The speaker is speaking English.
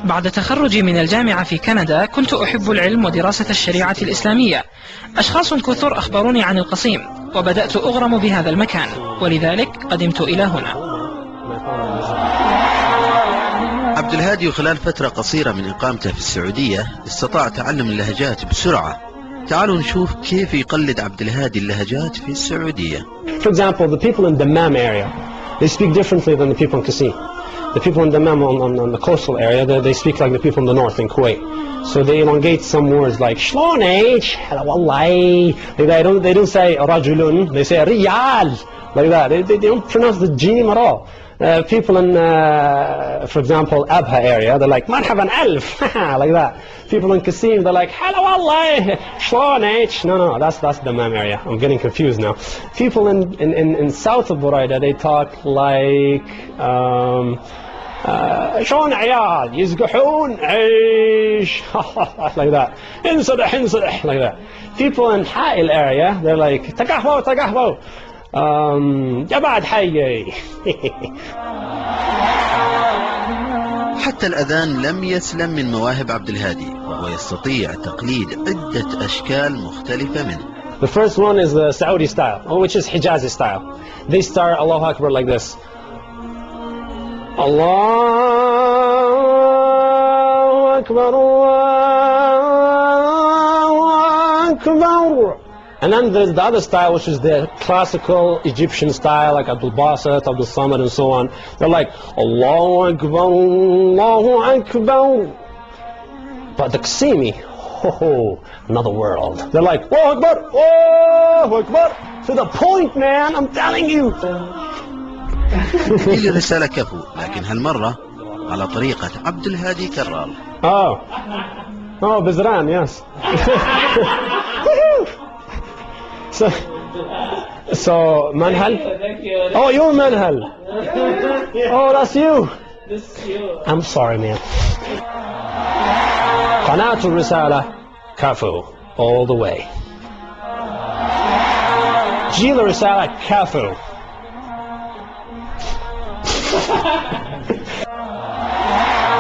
بعد تخرجي من الجامعة في كندا كنت أحب العلم ودراسة الشريعة الإسلامية. أشخاص كثر أخبروني عن القصيم وبدأت أغرم بهذا المكان، ولذلك قدمت إلى هنا. عبد الهادي وخلال فترة قصيرة من إقامته في السعودية استطاع تعلم اللهجات بسرعة. تعالوا نشوف كيف يقلد عبد الهادي اللهجات في السعودية. For example, the people in Dammam area, they speak differently than the people in Qasim. The people in Dammam on the coastal area, they speak like the people in the north in Kuwait. So they elongate some words like شلونك, hello wallahi. They don't say رجل, they say ريال, like that. They don't pronounce the jim at all. People in, for example, Abha area, they're like مرحبا ألف, like that. People in Qasim, they're like hello والله شلونك. No, that's the Dammam area. I'm getting confused now. People in south of Buraida, they talk like شلون عيال يزقحون عيش like that. انصدح like that. People in Ha'il area, they're like تقهووا جبعد حيي. حتى الأذان لم يسلم من مواهب عبد الهادي، وهو يستطيع تقليد عدة أشكال مختلفة منه. The first one is the Saudi style, which is Hijazi style. They start Allahu Akbar like this. Allahu Akbar, Allahu Akbar. And then there's the other style, which is the classical Egyptian style, like Abdul Basit, Abdul Samad, and so on. They're like, Allahu Akbar, Allahu Akbar. But the Qasimi, another world. They're like, Allahu Akbar, Allahu Akbar. To the point, man, I'm telling you. هي رسالة كفو، لكن هالمرة على طريقة عبد الهادي كرار. Oh, Bizran, yes. So Manhal? Oh, you're Manhal. Oh, that's you. I'm sorry, man. قناة الرسالة كفو all the way. جيل الرسالة كفو.